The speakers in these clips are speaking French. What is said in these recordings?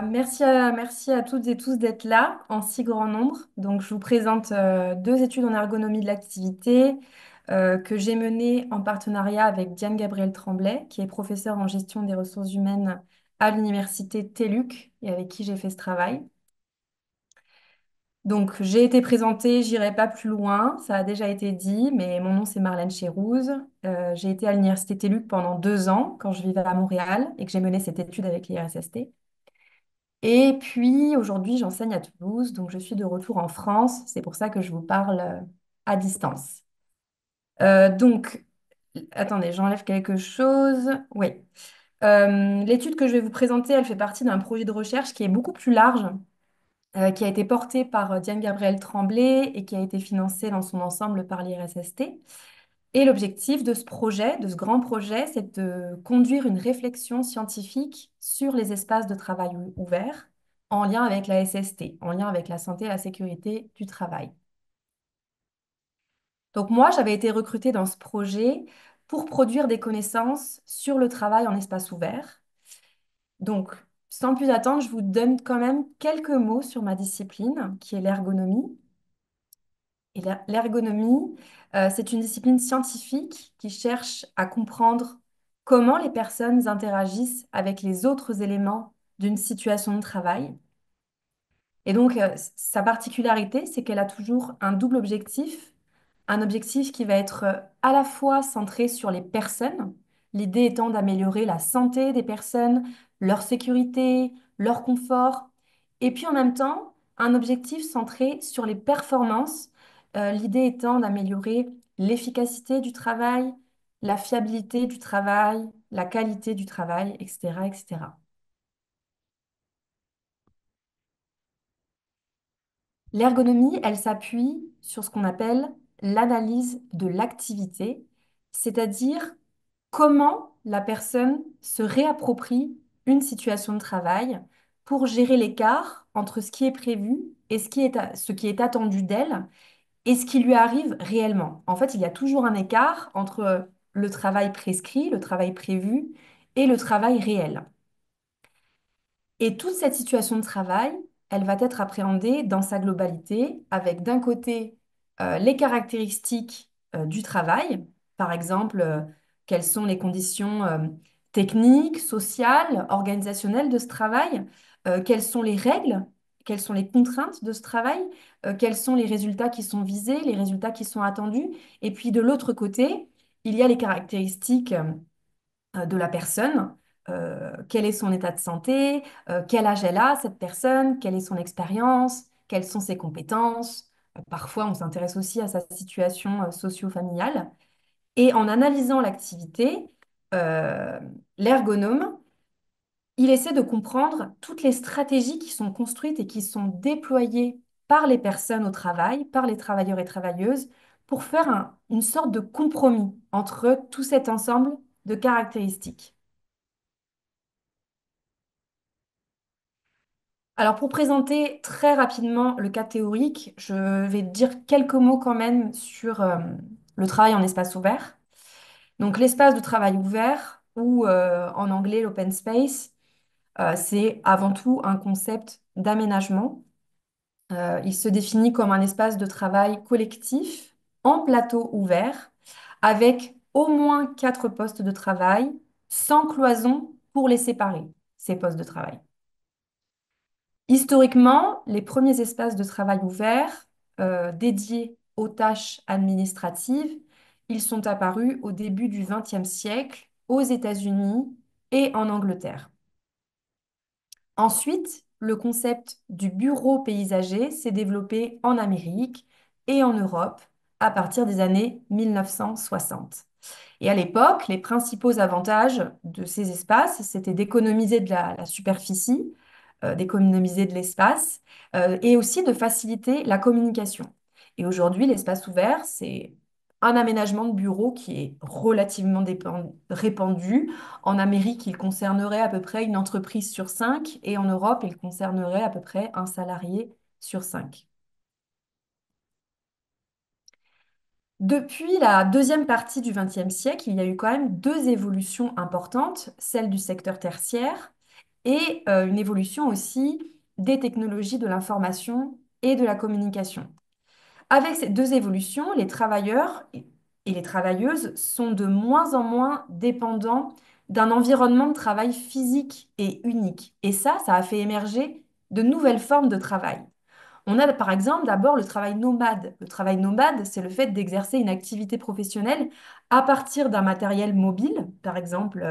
Merci à toutes et tous d'être là en si grand nombre. Donc, je vous présente deux études en ergonomie de l'activité que j'ai menées en partenariat avec Diane Gabriel Tremblay, qui est professeure en gestion des ressources humaines à l'université TELUC et avec qui j'ai fait ce travail. Donc, j'ai été présentée, j'irai pas plus loin, ça a déjà été dit, mais mon nom c'est Marlène Chérouz. J'ai été à l'université TELUC pendant 2 ans quand je vivais à Montréal et que j'ai mené cette étude avec l'IRSST. Et puis aujourd'hui, j'enseigne à Toulouse, donc je suis de retour en France. C'est pour ça que je vous parle à distance. Donc, attendez, j'enlève quelque chose. Oui. L'étude que je vais vous présenter, elle fait partie d'un projet de recherche qui est beaucoup plus large, qui a été porté par Diane Gabriel Tremblay et qui a été financé dans son ensemble par l'IRSST. Et l'objectif de ce projet, de ce grand projet, c'est de conduire une réflexion scientifique sur les espaces de travail ouverts en lien avec la SST, en lien avec la santé et la sécurité du travail. Donc moi, j'avais été recrutée dans ce projet pour produire des connaissances sur le travail en espace ouvert. Donc, sans plus attendre, je vous donne quand même quelques mots sur ma discipline, qui est l'ergonomie. Et l'ergonomie, c'est une discipline scientifique qui cherche à comprendre comment les personnes interagissent avec les autres éléments d'une situation de travail. Et donc, sa particularité, c'est qu'elle a toujours un double objectif, un objectif qui va être à la fois centré sur les personnes, l'idée étant d'améliorer la santé des personnes, leur sécurité, leur confort, et puis en même temps, un objectif centré sur les performances, l'idée étant d'améliorer l'efficacité du travail, la fiabilité du travail, la qualité du travail, etc., etc. L'ergonomie, elle s'appuie sur ce qu'on appelle l'analyse de l'activité, c'est-à-dire comment la personne se réapproprie une situation de travail pour gérer l'écart entre ce qui est prévu et ce qui est attendu d'elle et ce qui lui arrive réellement. En fait, il y a toujours un écart entre le travail prescrit, le travail prévu et le travail réel. Et toute cette situation de travail, elle va être appréhendée dans sa globalité, avec d'un côté les caractéristiques du travail, par exemple, quelles sont les conditions techniques, sociales, organisationnelles de ce travail, quelles sont les règles, quelles sont les contraintes de ce travail, quels sont les résultats qui sont visés, les résultats qui sont attendus. Et puis de l'autre côté, il y a les caractéristiques de la personne, quel est son état de santé, quel âge elle a, cette personne, quelle est son expérience, quelles sont ses compétences. Parfois, on s'intéresse aussi à sa situation socio-familiale. Et en analysant l'activité, euh, l'ergonome, il essaie de comprendre toutes les stratégies qui sont construites et qui sont déployées par les personnes au travail, par les travailleurs et travailleuses, pour faire une sorte de compromis entre tout cet ensemble de caractéristiques. Alors, pour présenter très rapidement le cas théorique, je vais dire quelques mots quand même sur le travail en espace ouvert. Donc, l'espace de travail ouvert, ou en anglais l'open space, c'est avant tout un concept d'aménagement. Il se définit comme un espace de travail collectif en plateau ouvert, avec au moins 4 postes de travail, sans cloison pour les séparer, ces postes de travail. Historiquement, les premiers espaces de travail ouverts dédiés aux tâches administratives, ils sont apparus au début du XXe siècle aux États-Unis et en Angleterre. Ensuite, le concept du bureau paysager s'est développé en Amérique et en Europe à partir des années 1960. Et à l'époque, les principaux avantages de ces espaces, c'était d'économiser de la superficie, d'économiser de l'espace et aussi de faciliter la communication. Et aujourd'hui, l'espace ouvert, c'est un aménagement de bureau qui est relativement répandu. En Amérique, il concernerait à peu près une entreprise sur 5 et en Europe, il concernerait à peu près un salarié sur 5. Depuis la deuxième partie du XXe siècle, il y a eu quand même deux évolutions importantes, celle du secteur tertiaire et une évolution aussi des technologies de l'information et de la communication. Avec ces deux évolutions, les travailleurs et les travailleuses sont de moins en moins dépendants d'un environnement de travail physique et unique. Et ça a fait émerger de nouvelles formes de travail. On a par exemple d'abord le travail nomade. Le travail nomade, c'est le fait d'exercer une activité professionnelle à partir d'un matériel mobile, par exemple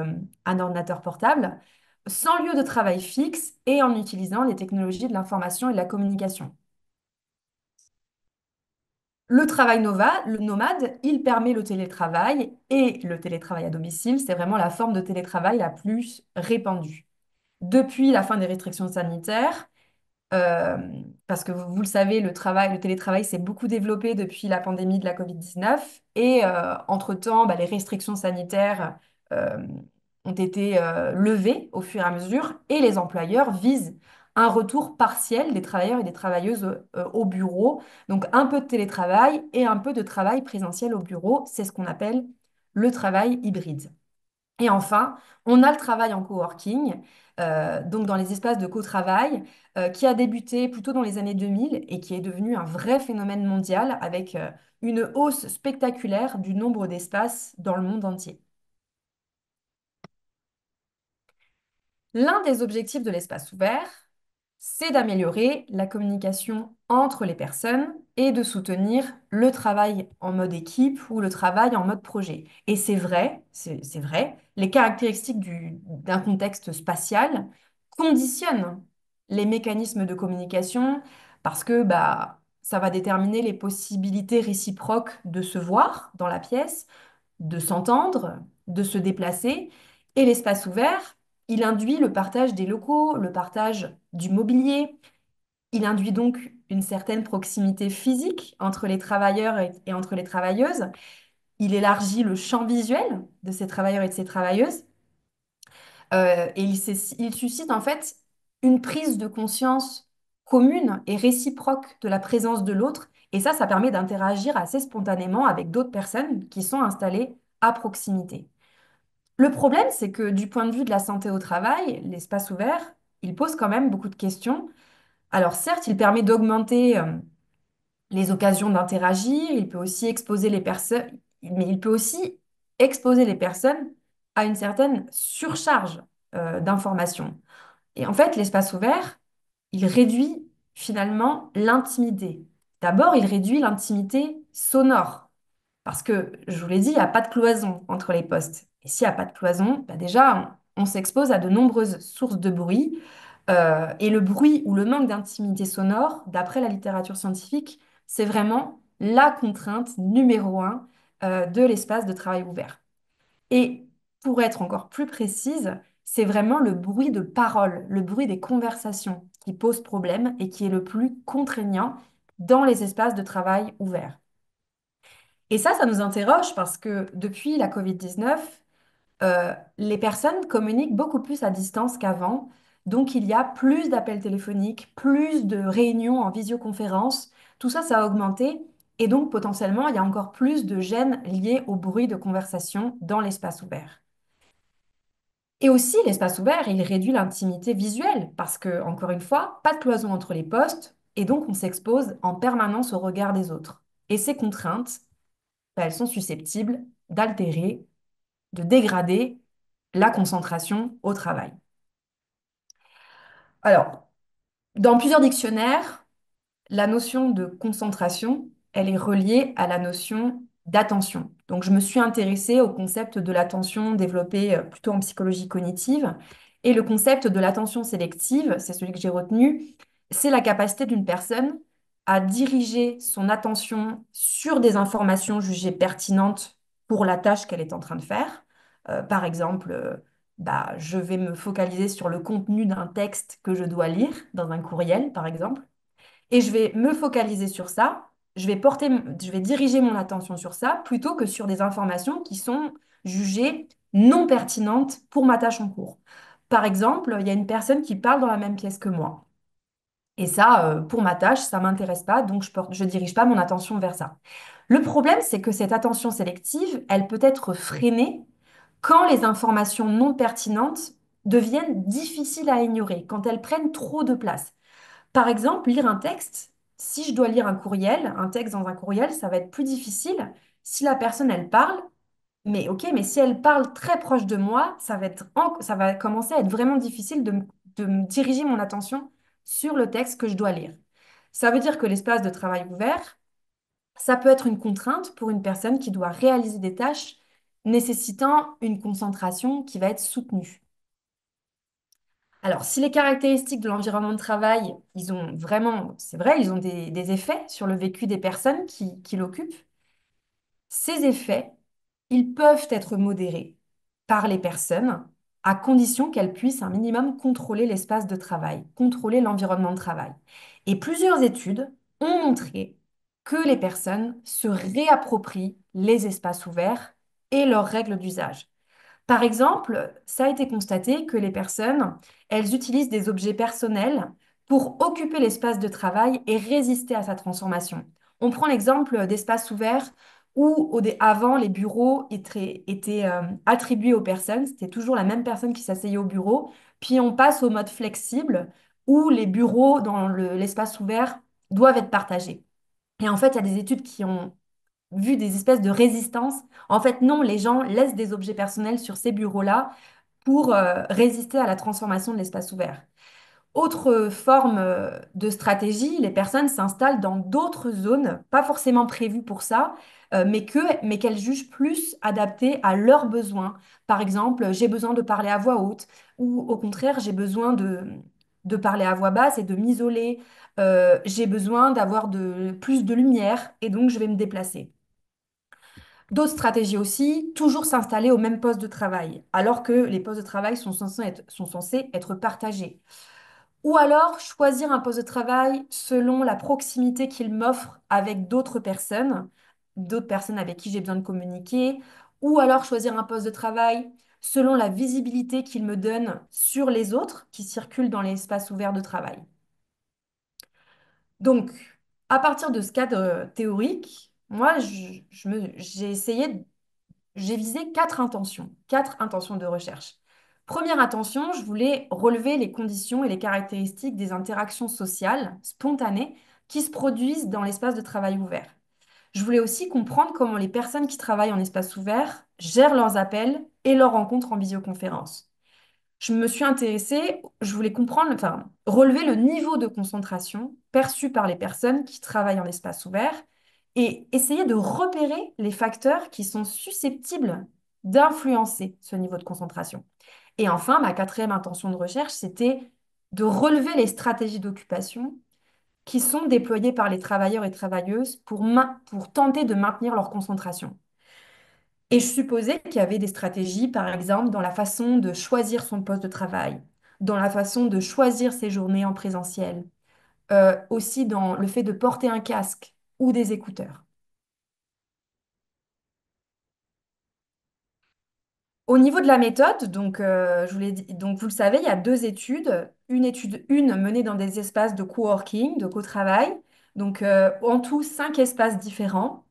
un ordinateur portable, sans lieu de travail fixe et en utilisant les technologies de l'information et de la communication. Le nomade, il permet le télétravail et le télétravail à domicile, c'est vraiment la forme de télétravail la plus répandue. Depuis la fin des restrictions sanitaires, euh, parce que vous le savez, le télétravail s'est beaucoup développé depuis la pandémie de la Covid-19 et entre-temps, bah, les restrictions sanitaires euh, ont été levées au fur et à mesure et les employeurs visent un retour partiel des travailleurs et des travailleuses au bureau. Donc un peu de télétravail et un peu de travail présentiel au bureau, c'est ce qu'on appelle le travail hybride. Et enfin, on a le travail en coworking, donc dans les espaces de co-travail, qui a débuté plutôt dans les années 2000 et qui est devenu un vrai phénomène mondial avec une hausse spectaculaire du nombre d'espaces dans le monde entier. L'un des objectifs de l'espace ouvert, c'est d'améliorer la communication entre les personnes et de soutenir le travail en mode équipe ou le travail en mode projet. Et c'est vrai, les caractéristiques d'un contexte spatial conditionnent les mécanismes de communication parce que bah, ça va déterminer les possibilités réciproques de se voir dans la pièce, de s'entendre, de se déplacer. Et l'espace ouvert, il induit le partage des locaux, le partage du mobilier. Il induit donc une certaine proximité physique entre les travailleurs et entre les travailleuses. Il élargit le champ visuel de ces travailleurs et de ces travailleuses. Et il suscite en fait une prise de conscience commune et réciproque de la présence de l'autre. Et ça permet d'interagir assez spontanément avec d'autres personnes qui sont installées à proximité. Le problème, c'est que du point de vue de la santé au travail, l'espace ouvert, il pose quand même beaucoup de questions. Alors certes, il permet d'augmenter les occasions d'interagir, il peut aussi exposer les personnes, mais il peut aussi exposer les personnes à une certaine surcharge d'informations. Et en fait, l'espace ouvert, il réduit finalement l'intimité. D'abord, il réduit l'intimité sonore. Parce que, je vous l'ai dit, il n'y a pas de cloison entre les postes. Et s'il n'y a pas de cloison, bah déjà, on s'expose à de nombreuses sources de bruit. Et le bruit ou le manque d'intimité sonore, d'après la littérature scientifique, c'est vraiment la contrainte numéro un de l'espace de travail ouvert. Et pour être encore plus précise, c'est vraiment le bruit de parole, le bruit des conversations qui pose problème et qui est le plus contraignant dans les espaces de travail ouverts. Et ça nous interroge parce que depuis la Covid-19, les personnes communiquent beaucoup plus à distance qu'avant. Donc, il y a plus d'appels téléphoniques, plus de réunions en visioconférence. Tout ça, ça a augmenté. Et donc, potentiellement, il y a encore plus de gênes liés au bruit de conversation dans l'espace ouvert. Et aussi, l'espace ouvert, il réduit l'intimité visuelle parce que, encore une fois, pas de cloison entre les postes. Et donc, on s'expose en permanence au regard des autres. Et ces contraintes, bah, elles sont susceptibles d'altérer, de dégrader la concentration au travail. Alors, dans plusieurs dictionnaires, la notion de concentration, elle est reliée à la notion d'attention. Donc, je me suis intéressée au concept de l'attention développé plutôt en psychologie cognitive. Et le concept de l'attention sélective, c'est celui que j'ai retenu, c'est la capacité d'une personne à diriger son attention sur des informations jugées pertinentes pour la tâche qu'elle est en train de faire. Par exemple, bah, je vais me focaliser sur le contenu d'un texte que je dois lire dans un courriel, par exemple. Et je vais me focaliser sur ça, je vais diriger mon attention sur ça plutôt que sur des informations qui sont jugées non pertinentes pour ma tâche en cours. Par exemple, il y a une personne qui parle dans la même pièce que moi. Et ça, pour ma tâche, ça m'intéresse pas, donc je dirige pas mon attention vers ça. Le problème, c'est que cette attention sélective, elle peut être freinée quand les informations non pertinentes deviennent difficiles à ignorer, quand elles prennent trop de place. Par exemple, lire un texte, si je dois lire un courriel, un texte dans un courriel, ça va être plus difficile si la personne, elle parle. Mais ok, mais si elle parle très proche de moi, ça va commencer à être vraiment difficile de me diriger mon attention sur le texte que je dois lire. Ça veut dire que l'espace de travail ouvert, ça peut être une contrainte pour une personne qui doit réaliser des tâches nécessitant une concentration qui va être soutenue. Alors, si les caractéristiques de l'environnement de travail, ils ont vraiment, c'est vrai, ils ont des effets sur le vécu des personnes qui l'occupent, ces effets, ils peuvent être modérés par les personnes à condition qu'elles puissent un minimum contrôler l'espace de travail, contrôler l'environnement de travail. Et plusieurs études ont montré que les personnes se réapproprient les espaces ouverts et leurs règles d'usage. Par exemple, ça a été constaté que les personnes, elles utilisent des objets personnels pour occuper l'espace de travail et résister à sa transformation. On prend l'exemple d'espaces ouverts où avant, les bureaux étaient attribués aux personnes. C'était toujours la même personne qui s'asseyait au bureau. Puis on passe au mode flexible où les bureaux dans l'espace ouvert doivent être partagés. Et en fait, il y a des études qui ont vu des espèces de résistance. En fait, non, les gens laissent des objets personnels sur ces bureaux-là pour résister à la transformation de l'espace ouvert. Autre forme de stratégie, les personnes s'installent dans d'autres zones, pas forcément prévues pour ça, mais qu'elles jugent plus adaptées à leurs besoins. Par exemple, j'ai besoin de parler à voix haute, ou au contraire, j'ai besoin de parler à voix basse et de m'isoler. J'ai besoin d'avoir plus de lumière, et donc je vais me déplacer. D'autres stratégies aussi, toujours s'installer au même poste de travail, alors que les postes de travail sont censés être partagés. Ou alors choisir un poste de travail selon la proximité qu'il m'offre avec d'autres personnes avec qui j'ai besoin de communiquer. Ou alors choisir un poste de travail selon la visibilité qu'il me donne sur les autres qui circulent dans l'espace ouvert de travail. Donc, à partir de ce cadre théorique, moi, j'ai visé quatre intentions de recherche. Première intention, je voulais relever les conditions et les caractéristiques des interactions sociales spontanées qui se produisent dans l'espace de travail ouvert. Je voulais aussi comprendre comment les personnes qui travaillent en espace ouvert gèrent leurs appels et leurs rencontres en visioconférence. Je me suis intéressée, je voulais comprendre, enfin, relever le niveau de concentration perçu par les personnes qui travaillent en espace ouvert et essayer de repérer les facteurs qui sont susceptibles d'influencer ce niveau de concentration. Et enfin, ma quatrième intention de recherche, c'était de relever les stratégies d'occupation qui sont déployées par les travailleurs et travailleuses pour tenter de maintenir leur concentration. Et je supposais qu'il y avait des stratégies, par exemple, dans la façon de choisir son poste de travail, dans la façon de choisir ses journées en présentiel, aussi dans le fait de porter un casque ou des écouteurs. Au niveau de la méthode, donc, je vous l'ai dit, donc vous le savez, il y a deux études. Une étude 1 menée dans des espaces de coworking, de co-travail, donc en tout 5 espaces différents.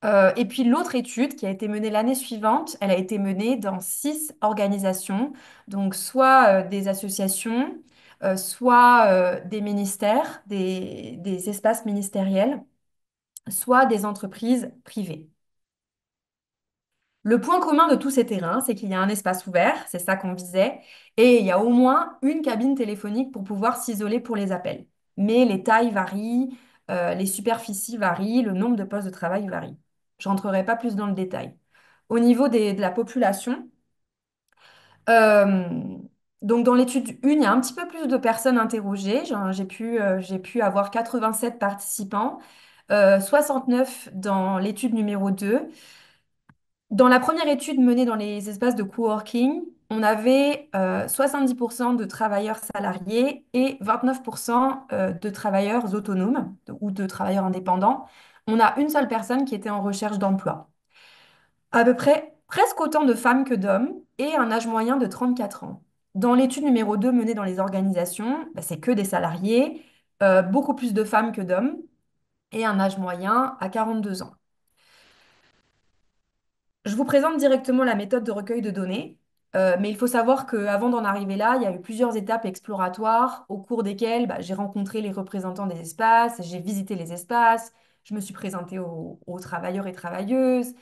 Et puis l'autre étude qui a été menée l'année suivante, elle a été menée dans 6 organisations, donc soit des associations, soit des ministères, des espaces ministériels, soit des entreprises privées. Le point commun de tous ces terrains, c'est qu'il y a un espace ouvert, c'est ça qu'on visait, et il y a au moins une cabine téléphonique pour pouvoir s'isoler pour les appels. Mais les tailles varient, les superficies varient, le nombre de postes de travail varie. Je rentrerai pas plus dans le détail. Au niveau de la population, euh, donc dans l'étude 1, il y a un petit peu plus de personnes interrogées. J'ai pu avoir 87 participants, 69 dans l'étude numéro 2. Dans la première étude menée dans les espaces de coworking, on avait 70% de travailleurs salariés et 29% de travailleurs autonomes ou de travailleurs indépendants. On a une seule personne qui était en recherche d'emploi. À peu près presque autant de femmes que d'hommes et un âge moyen de 34 ans. Dans l'étude numéro 2 menée dans les organisations, bah, c'est que des salariés, beaucoup plus de femmes que d'hommes et un âge moyen à 42 ans. Je vous présente directement la méthode de recueil de données. Mais il faut savoir qu'avant d'en arriver là, il y a eu plusieurs étapes exploratoires au cours desquelles bah, j'ai rencontré les représentants des espaces, j'ai visité les espaces, je me suis présentée aux travailleurs et travailleuses,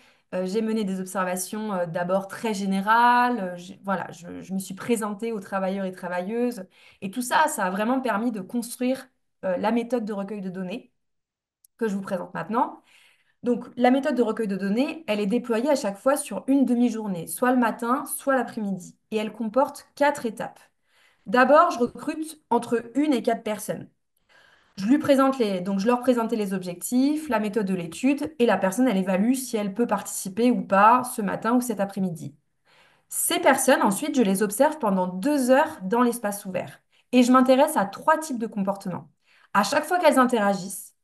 j'ai mené des observations d'abord très générales, voilà, je me suis présentée aux travailleurs et travailleuses. Et tout ça, ça a vraiment permis de construire la méthode de recueil de données que je vous présente maintenant. Donc, la méthode de recueil de données, elle est déployée à chaque fois sur une demi-journée, soit le matin, soit l'après-midi. Et elle comporte 4 étapes. D'abord, je recrute entre une et 4 personnes. Donc, je leur présentais les objectifs, la méthode de l'étude, et la personne, elle évalue si elle peut participer ou pas ce matin ou cet après-midi. Ces personnes, ensuite, je les observe pendant 2 heures dans l'espace ouvert. Et je m'intéresse à 3 types de comportements. À chaque fois qu'elles interagissent,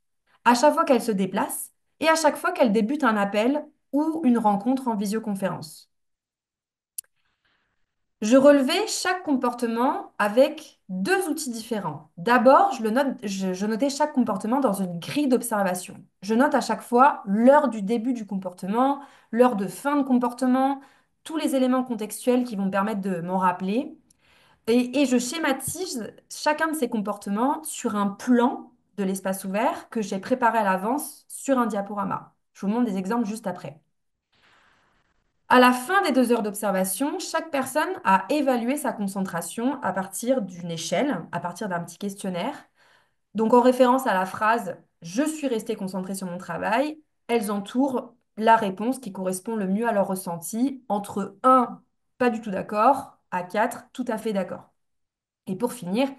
à chaque fois qu'elle se déplace et à chaque fois qu'elle débute un appel ou une rencontre en visioconférence. Je relevais chaque comportement avec 2 outils différents. D'abord, je notais chaque comportement dans une grille d'observation. Je note à chaque fois l'heure du début du comportement, l'heure de fin de comportement, tous les éléments contextuels qui vont me permettre de m'en rappeler. Et je schématise chacun de ces comportements sur un plan de l'espace ouvert que j'ai préparé à l'avance sur un diaporama. Je vous montre des exemples juste après. À la fin des 2 heures d'observation, chaque personne a évalué sa concentration à partir d'une échelle, à partir d'un petit questionnaire. Donc en référence à la phrase «Je suis restée concentrée sur mon travail», elles entourent la réponse qui correspond le mieux à leur ressenti entre 1, pas du tout d'accord, à 4, tout à fait d'accord. Et pour finir,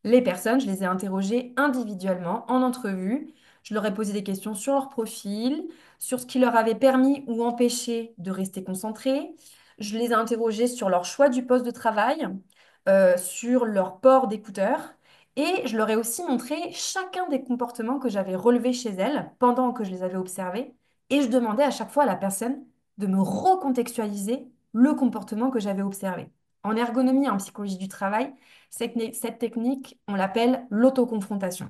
les personnes, je les ai interrogées individuellement en entrevue. Je leur ai posé des questions sur leur profil, sur ce qui leur avait permis ou empêché de rester concentrés. Je les ai interrogées sur leur choix du poste de travail, sur leur port d'écouteurs. Et je leur ai aussi montré chacun des comportements que j'avais relevés chez elles pendant que je les avais observés. Et je demandais à chaque fois à la personne de me recontextualiser le comportement que j'avais observé. En ergonomie et en psychologie du travail, cette technique, on l'appelle l'autoconfrontation.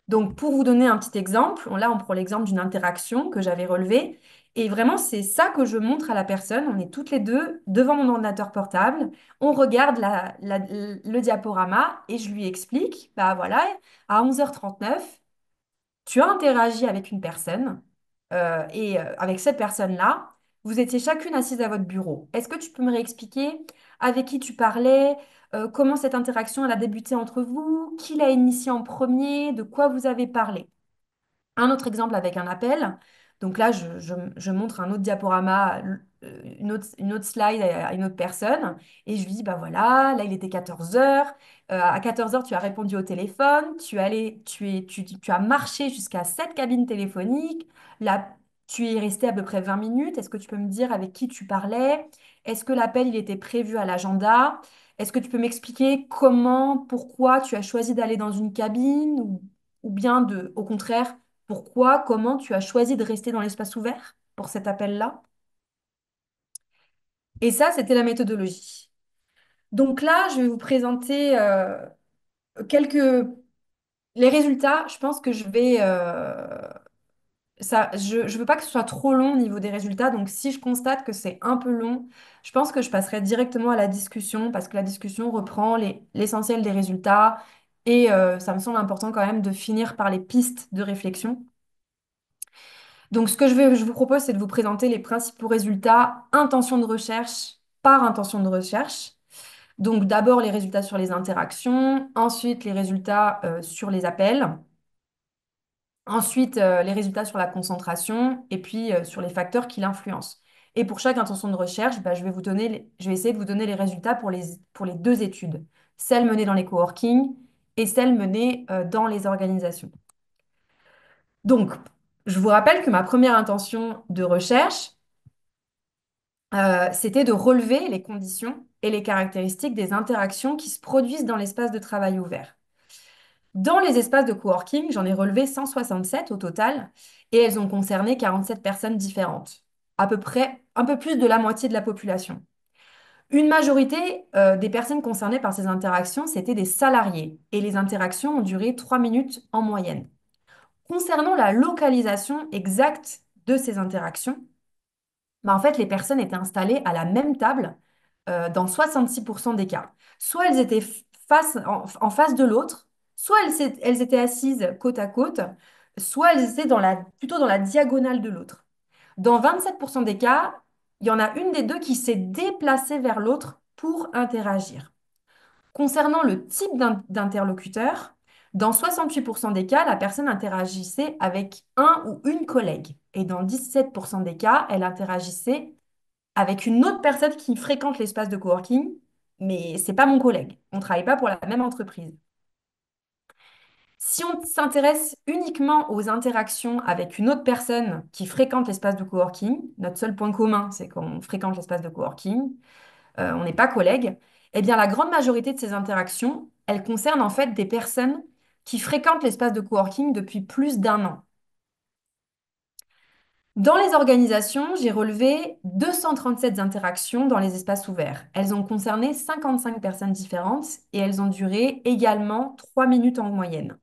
Donc, pour vous donner un petit exemple, là, on prend l'exemple d'une interaction que j'avais relevée. Et vraiment, c'est ça que je montre à la personne. On est toutes les deux devant mon ordinateur portable. On regarde le diaporama et je lui explique, bah voilà, à 11h39, tu as interagi avec une personne et avec cette personne-là, vous étiez chacune assise à votre bureau. Est-ce que tu peux me réexpliquer avec qui tu parlais, comment cette interaction elle a débuté entre vous, qui l'a initiée en premier, de quoi vous avez parlé? Un autre exemple avec un appel. Donc là, je montre un autre diaporama, une autre slide à une autre personne. Et je lui dis, bah voilà, là, il était 14 heures. À 14 heures, tu as répondu au téléphone. Tu as marché jusqu'à cette cabine téléphonique. Là, tu es resté à peu près 20 minutes. Est-ce que tu peux me dire avec qui tu parlais? Est-ce que l'appel, il était prévu à l'agenda? Est-ce que tu peux m'expliquer comment, pourquoi tu as choisi d'aller dans une cabine ou bien au contraire, pourquoi, comment tu as choisi de rester dans l'espace ouvert pour cet appel-là? Et ça, c'était la méthodologie. Donc là, je vais vous présenter quelques... Les résultats, je pense que je veux pas que ce soit trop long au niveau des résultats, donc si je constate que c'est un peu long, je pense que je passerai directement à la discussion parce que la discussion reprend l'essentiel des résultats et ça me semble important quand même de finir par les pistes de réflexion. Donc, je vous propose, c'est de vous présenter les principaux résultats intention de recherche par intention de recherche. Donc, d'abord les résultats sur les interactions, ensuite les résultats sur les appels, ensuite les résultats sur la concentration et puis sur les facteurs qui l'influencent. Et pour chaque intention de recherche, bah, je vais essayer de vous donner les résultats pour les 2 études, celle menée dans les coworking et celle menée dans les organisations. Donc, je vous rappelle que ma première intention de recherche, c'était de relever les conditions et les caractéristiques des interactions qui se produisent dans l'espace de travail ouvert. Dans les espaces de coworking, j'en ai relevé 167 au total et elles ont concerné 47 personnes différentes, à peu près un peu plus de la moitié de la population. Une majorité des personnes concernées par ces interactions, c'était des salariés et les interactions ont duré 3 minutes en moyenne. Concernant la localisation exacte de ces interactions, bah, en fait, les personnes étaient installées à la même table dans 66% des cas. Soit elles étaient en face de l'autre, soit elles étaient assises côte à côte, soit elles étaient plutôt dans la diagonale de l'autre. Dans 27% des cas, il y en a une des deux qui s'est déplacée vers l'autre pour interagir. Concernant le type d'interlocuteur, dans 68% des cas, la personne interagissait avec un ou une collègue. Et dans 17% des cas, elle interagissait avec une autre personne qui fréquente l'espace de coworking, mais c'est pas mon collègue. On ne travaille pas pour la même entreprise. Si on s'intéresse uniquement aux interactions avec une autre personne qui fréquente l'espace de coworking, notre seul point commun, c'est qu'on fréquente l'espace de coworking, on n'est pas collègues, eh bien la grande majorité de ces interactions, elles concernent en fait des personnes qui fréquentent l'espace de coworking depuis plus d'un an. Dans les organisations, j'ai relevé 237 interactions dans les espaces ouverts. Elles ont concerné 55 personnes différentes et elles ont duré également 3 minutes en moyenne.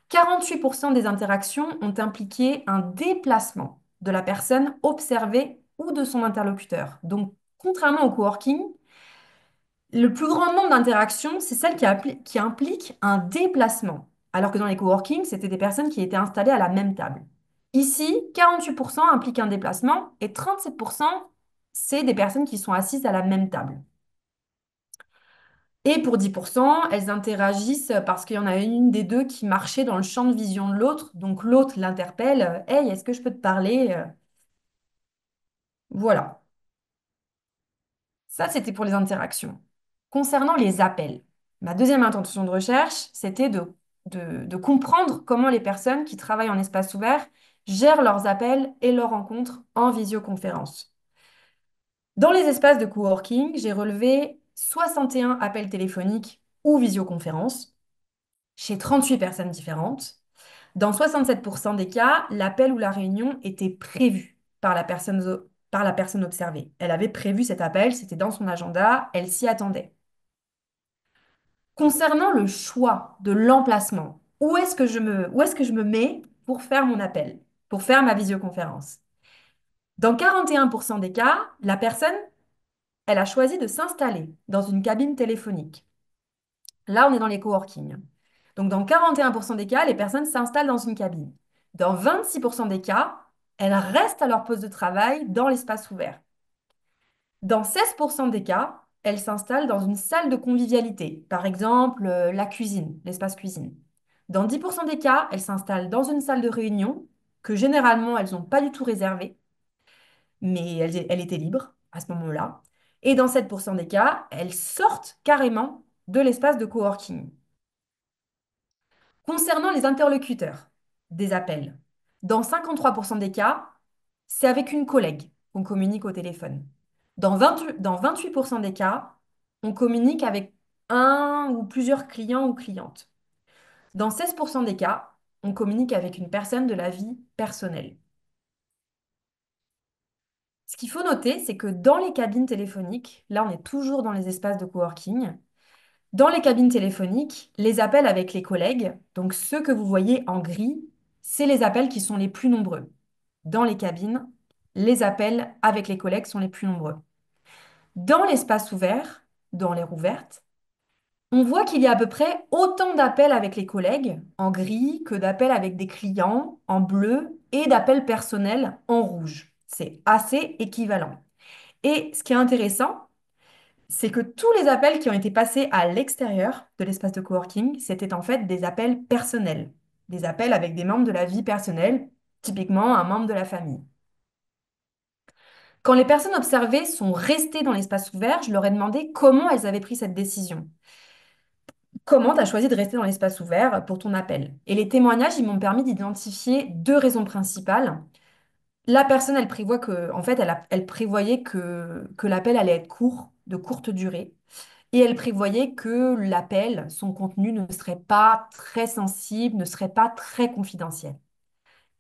48% des interactions ont impliqué un déplacement de la personne observée ou de son interlocuteur. Donc, contrairement au coworking, le plus grand nombre d'interactions, c'est celle qui implique un déplacement. Alors que dans les coworking, c'était des personnes qui étaient installées à la même table. Ici, 48% impliquent un déplacement et 37%, c'est des personnes qui sont assises à la même table. Et pour 10%, elles interagissent parce qu'il y en a une des deux qui marchait dans le champ de vision de l'autre. Donc l'autre l'interpelle, Hey, est-ce que je peux te parler? Voilà. Ça, c'était pour les interactions. Concernant les appels, ma deuxième intention de recherche, c'était de comprendre comment les personnes qui travaillent en espace ouvert gèrent leurs appels et leurs rencontres en visioconférence. Dans les espaces de coworking, j'ai relevé 61 appels téléphoniques ou visioconférences chez 38 personnes différentes. Dans 67% des cas, l'appel ou la réunion était prévu par la personne observée. Elle avait prévu cet appel, c'était dans son agenda, elle s'y attendait. Concernant le choix de l'emplacement, où est-ce que je me mets pour faire mon appel, pour faire ma visioconférence? Dans 41% des cas, la personne, elle a choisi de s'installer dans une cabine téléphonique. Là, on est dans les coworking. Donc, dans 41% des cas, les personnes s'installent dans une cabine. Dans 26% des cas, elles restent à leur poste de travail dans l'espace ouvert. Dans 16% des cas, elles s'installent dans une salle de convivialité, par exemple la cuisine, l'espace cuisine. Dans 10% des cas, elles s'installent dans une salle de réunion que généralement elles n'ont pas du tout réservée, mais elle était libre à ce moment-là. Et dans 7% des cas, elles sortent carrément de l'espace de coworking. Concernant les interlocuteurs des appels, dans 53% des cas, c'est avec une collègue qu'on communique au téléphone. Dans 28% des cas, on communique avec un ou plusieurs clients ou clientes. Dans 16% des cas, on communique avec une personne de la vie personnelle. Ce qu'il faut noter, c'est que dans les cabines téléphoniques, là on est toujours dans les espaces de coworking, dans les cabines téléphoniques, les appels avec les collègues, donc ceux que vous voyez en gris, c'est les appels qui sont les plus nombreux. Dans les cabines, les appels avec les collègues sont les plus nombreux. Dans l'espace ouvert, dans l'air ouverte, on voit qu'il y a à peu près autant d'appels avec les collègues en gris que d'appels avec des clients en bleu et d'appels personnels en rouge. C'est assez équivalent. Et ce qui est intéressant, c'est que tous les appels qui ont été passés à l'extérieur de l'espace de coworking, c'était en fait des appels personnels, des appels avec des membres de la vie personnelle, typiquement un membre de la famille. Quand les personnes observées sont restées dans l'espace ouvert, je leur ai demandé comment elles avaient pris cette décision. Comment tu as choisi de rester dans l'espace ouvert pour ton appel? Et les témoignages, ils m'ont permis d'identifier deux raisons principales. La personne, elle prévoit que, en fait, elle prévoyait que l'appel allait être court, de courte durée. Et elle prévoyait que l'appel, son contenu ne serait pas très sensible, ne serait pas très confidentiel.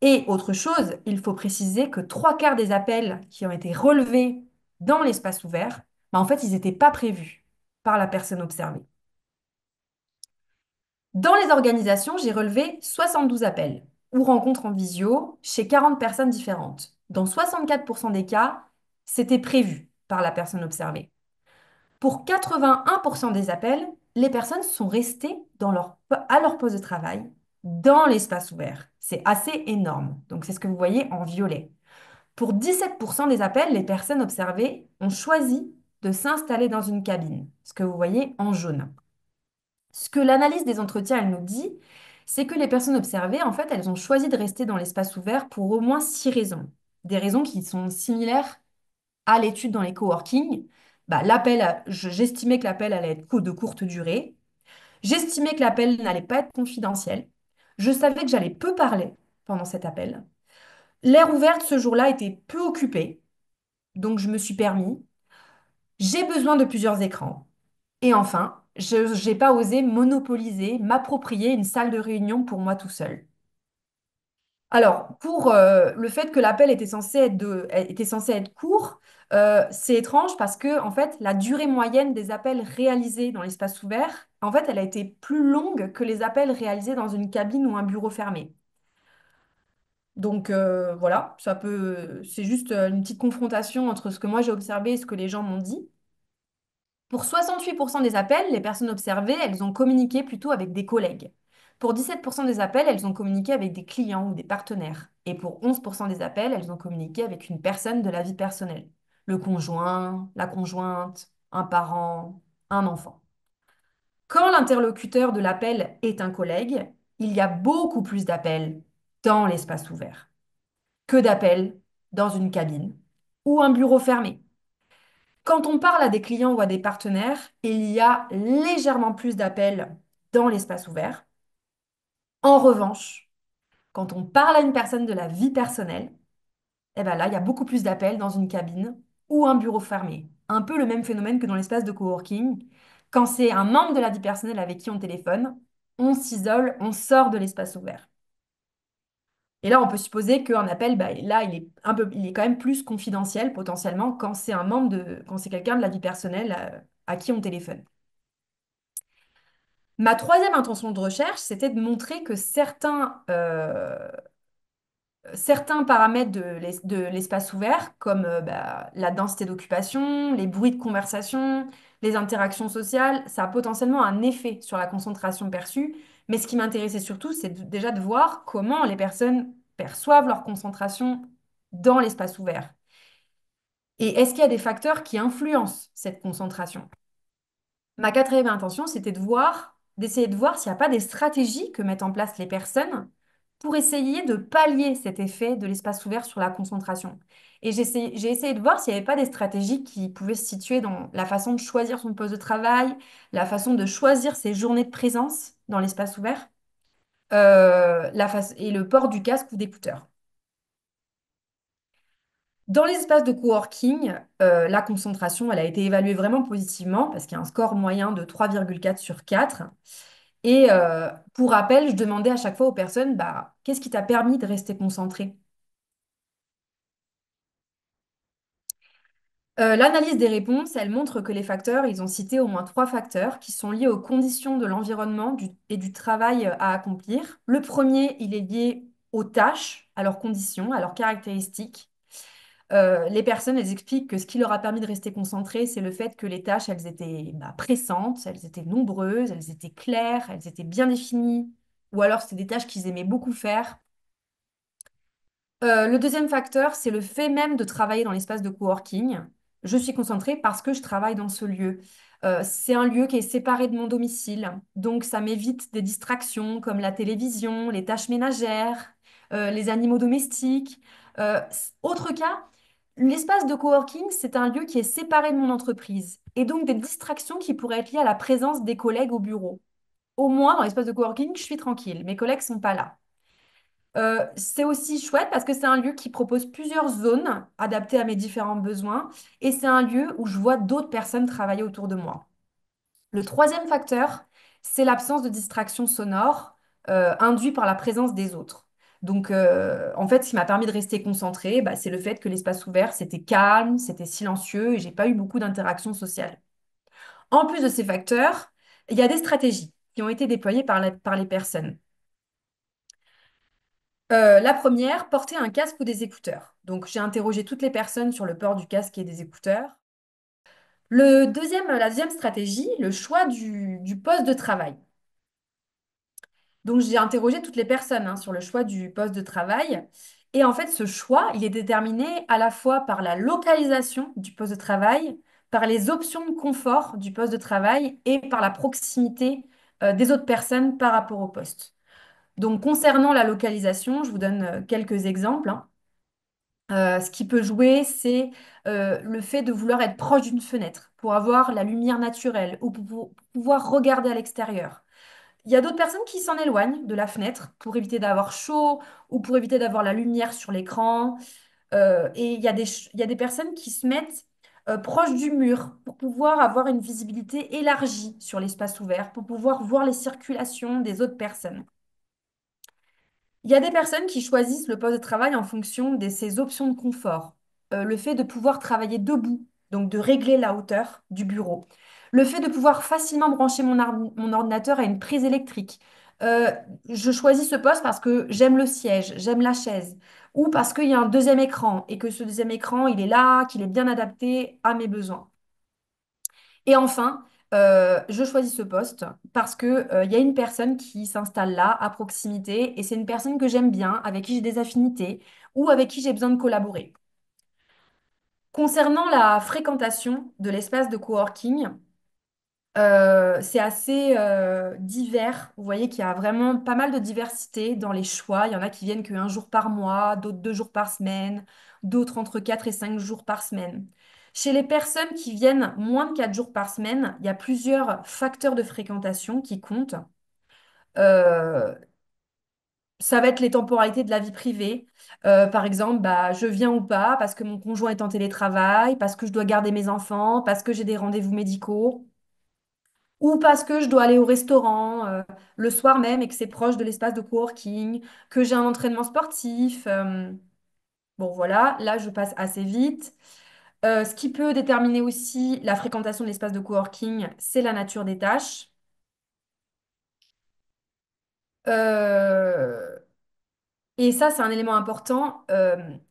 Et autre chose, il faut préciser que trois quarts des appels qui ont été relevés dans l'espace ouvert, en fait, ils n'étaient pas prévus par la personne observée. Dans les organisations, j'ai relevé 72 appels ou rencontres en visio chez 40 personnes différentes. Dans 64% des cas, c'était prévu par la personne observée. Pour 81% des appels, les personnes sont restées à leur poste de travail dans l'espace ouvert. C'est assez énorme. Donc, c'est ce que vous voyez en violet. Pour 17% des appels, les personnes observées ont choisi de s'installer dans une cabine, ce que vous voyez en jaune. Ce que l'analyse des entretiens, elle nous dit, c'est que les personnes observées, en fait, elles ont choisi de rester dans l'espace ouvert pour au moins 6 raisons. Des raisons qui sont similaires à l'étude dans les coworking. Bah, j'estimais que l'appel allait être de courte durée. J'estimais que l'appel n'allait pas être confidentiel. Je savais que j'allais peu parler pendant cet appel. L'air ouverte ce jour-là était peu occupé, donc je me suis permis. J'ai besoin de plusieurs écrans. Et enfin, je n'ai pas osé monopoliser, m'approprier une salle de réunion pour moi tout seul. Alors, pour le fait que l'appel était censé être court, c'est étrange parce que, en fait, la durée moyenne des appels réalisés dans l'espace ouvert, en fait, elle a été plus longue que les appels réalisés dans une cabine ou un bureau fermé. Donc, voilà, c'est juste une petite confrontation entre ce que moi j'ai observé et ce que les gens m'ont dit. Pour 68% des appels, les personnes observées, elles ont communiqué plutôt avec des collègues. Pour 17% des appels, elles ont communiqué avec des clients ou des partenaires. Et pour 11% des appels, elles ont communiqué avec une personne de la vie personnelle. Le conjoint, la conjointe, un parent, un enfant. Quand l'interlocuteur de l'appel est un collègue, il y a beaucoup plus d'appels dans l'espace ouvert que d'appels dans une cabine ou un bureau fermé. Quand on parle à des clients ou à des partenaires, il y a légèrement plus d'appels dans l'espace ouvert. En revanche, quand on parle à une personne de la vie personnelle, eh ben là, il y a beaucoup plus d'appels dans une cabine ou un bureau fermé. Un peu le même phénomène que dans l'espace de coworking. Quand c'est un membre de la vie personnelle avec qui on téléphone, on s'isole, on sort de l'espace ouvert. Et là, on peut supposer qu'un appel, bah, là, il est quand même plus confidentiel potentiellement quand c'est quand c'est quelqu'un de la vie personnelle à qui on téléphone. Ma troisième intention de recherche, c'était de montrer que certains paramètres de l'espace ouvert, comme bah, la densité d'occupation, les bruits de conversation, les interactions sociales, ça a potentiellement un effet sur la concentration perçue. Mais ce qui m'intéressait surtout, c'est déjà de voir comment les personnes perçoivent leur concentration dans l'espace ouvert. Et est-ce qu'il y a des facteurs qui influencent cette concentration? Ma quatrième intention, c'était d'essayer de voir s'il n'y a pas des stratégies que mettent en place les personnes pour essayer de pallier cet effet de l'espace ouvert sur la concentration. Et j'ai essayé de voir s'il n'y avait pas des stratégies qui pouvaient se situer dans la façon de choisir son poste de travail, la façon de choisir ses journées de présence dans l'espace ouvert, et le port du casque ou d'écouteurs. Dans les espaces de coworking, la concentration, elle a été évaluée vraiment positivement parce qu'il y a un score moyen de 3,4 sur 4. Et pour rappel, je demandais à chaque fois aux personnes, bah, qu'est-ce qui t'a permis de rester concentré? L'analyse des réponses, elle montre que les facteurs, ils ont cité au moins 3 facteurs qui sont liés aux conditions de l'environnement et du travail à accomplir. Le premier, il est lié aux tâches, à leurs conditions, à leurs caractéristiques. Les personnes, elles expliquent que ce qui leur a permis de rester concentrées, c'est le fait que les tâches, elles étaient bah, pressantes, elles étaient nombreuses, elles étaient claires, elles étaient bien définies, ou alors c'était des tâches qu'ils aimaient beaucoup faire. Le deuxième facteur, c'est le fait même de travailler dans l'espace de coworking. Je suis concentrée parce que je travaille dans ce lieu. C'est un lieu qui est séparé de mon domicile, donc ça m'évite des distractions comme la télévision, les tâches ménagères, les animaux domestiques. Autre cas, l'espace de coworking, c'est un lieu qui est séparé de mon entreprise et donc des distractions qui pourraient être liées à la présence des collègues au bureau. Au moins, dans l'espace de coworking, je suis tranquille, mes collègues sont pas là. C'est aussi chouette parce que c'est un lieu qui propose plusieurs zones adaptées à mes différents besoins et c'est un lieu où je vois d'autres personnes travailler autour de moi. Le troisième facteur, c'est l'absence de distraction sonore induite par la présence des autres. Donc, en fait, ce qui m'a permis de rester concentrée, bah, c'est le fait que l'espace ouvert, c'était calme, c'était silencieux et j'ai pas eu beaucoup d'interactions sociales. En plus de ces facteurs, il y a des stratégies qui ont été déployées par les personnes. La première, porter un casque ou des écouteurs. Donc, j'ai interrogé toutes les personnes sur le port du casque et des écouteurs. La deuxième stratégie, le choix du poste de travail. Donc, j'ai interrogé toutes les personnes sur le choix du poste de travail. Et en fait, ce choix, il est déterminé à la fois par la localisation du poste de travail, par les options de confort du poste de travail et par la proximité des autres personnes par rapport au poste. Donc, concernant la localisation, je vous donne quelques exemples. Ce qui peut jouer, c'est le fait de vouloir être proche d'une fenêtre pour avoir la lumière naturelle ou pour pouvoir regarder à l'extérieur. Il y a d'autres personnes qui s'en éloignent de la fenêtre pour éviter d'avoir chaud ou pour éviter d'avoir la lumière sur l'écran. Et il y a des personnes qui se mettent proches du mur pour pouvoir avoir une visibilité élargie sur l'espace ouvert, pour pouvoir voir les circulations des autres personnes. Il y a des personnes qui choisissent le poste de travail en fonction de ses options de confort. Le fait de pouvoir travailler debout, donc de régler la hauteur du bureau. Le fait de pouvoir facilement brancher mon ordinateur à une prise électrique. Euh, je choisis ce poste parce que j'aime le siège, j'aime la chaise, ou parce qu'il y a un deuxième écran et que ce deuxième écran, il est là, qu'il est bien adapté à mes besoins. Et enfin, je choisis ce poste parce que, il y a une personne qui s'installe là, à proximité, et c'est une personne que j'aime bien, avec qui j'ai des affinités ou avec qui j'ai besoin de collaborer. Concernant la fréquentation de l'espace de coworking, c'est assez divers. Vous voyez qu'il y a vraiment pas mal de diversité dans les choix. Il y en a qui viennent qu'un jour par mois, d'autres 2 jours par semaine, d'autres entre 4 et 5 jours par semaine. Chez les personnes qui viennent moins de 4 jours par semaine, il y a plusieurs facteurs de fréquentation qui comptent. Euh, Ça va être les temporalités de la vie privée. Par exemple, bah, je viens ou pas parce que mon conjoint est en télétravail, parce que je dois garder mes enfants, parce que j'ai des rendez-vous médicaux ou parce que je dois aller au restaurant le soir même et que c'est proche de l'espace de coworking, que j'ai un entraînement sportif. Bon, voilà, là, je passe assez vite. Ce qui peut déterminer aussi la fréquentation de l'espace de coworking, c'est la nature des tâches. Euh, Et ça, c'est un élément important.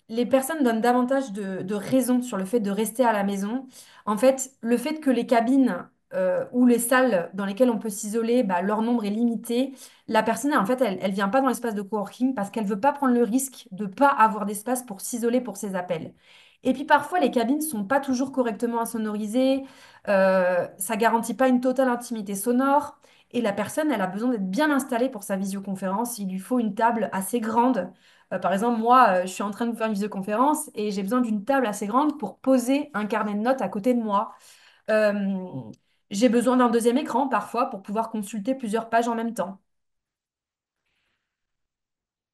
Les personnes donnent davantage de raisons sur le fait de rester à la maison. En fait, le fait que les cabines ou les salles dans lesquelles on peut s'isoler, bah, leur nombre est limité. La personne, en fait, elle vient pas dans l'espace de coworking parce qu'elle veut pas prendre le risque de pas avoir d'espace pour s'isoler pour ses appels. Et puis parfois, les cabines sont pas toujours correctement insonorisées. Ça garantit pas une totale intimité sonore. Et la personne, elle a besoin d'être bien installée pour sa visioconférence. Il lui faut une table assez grande. Par exemple, moi, je suis en train de vous faire une visioconférence et j'ai besoin d'une table assez grande pour poser un carnet de notes à côté de moi. Euh, j'ai besoin d'un deuxième écran parfois pour pouvoir consulter plusieurs pages en même temps.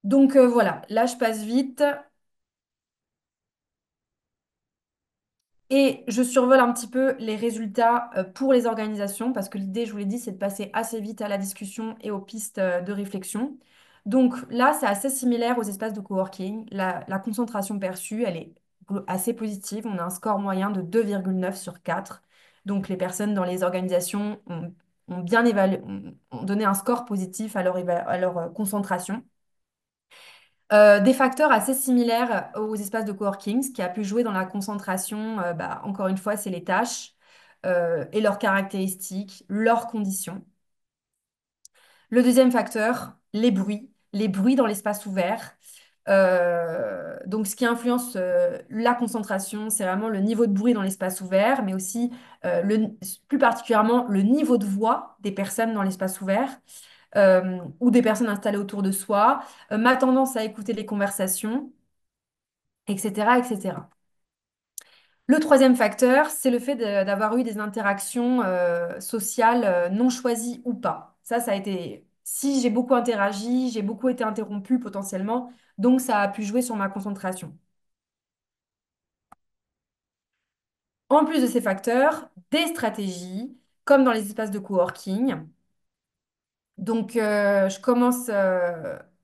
Donc voilà, là, je passe vite. Et je survole un petit peu les résultats pour les organisations parce que l'idée, je vous l'ai dit, c'est de passer assez vite à la discussion et aux pistes de réflexion. Donc là, c'est assez similaire aux espaces de coworking. La concentration perçue, elle est assez positive. On a un score moyen de 2,9 sur 4. Donc les personnes dans les organisations ont bien évalué, ont donné un score positif à à leur concentration. Des facteurs assez similaires aux espaces de coworking, ce qui a pu jouer dans la concentration, bah, encore une fois, c'est les tâches et leurs caractéristiques, leurs conditions. Le deuxième facteur, les bruits dans l'espace ouvert. Donc, ce qui influence la concentration, c'est vraiment le niveau de bruit dans l'espace ouvert, mais aussi plus particulièrement le niveau de voix des personnes dans l'espace ouvert ou des personnes installées autour de soi, ma tendance à écouter les conversations, etc., etc. Le troisième facteur, c'est le fait d'avoir eu des interactions sociales non choisies ou pas. Ça a été, si j'ai beaucoup interagi, j'ai beaucoup été interrompue potentiellement, donc ça a pu jouer sur ma concentration. En plus de ces facteurs, des stratégies, comme dans les espaces de coworking. Donc, je commence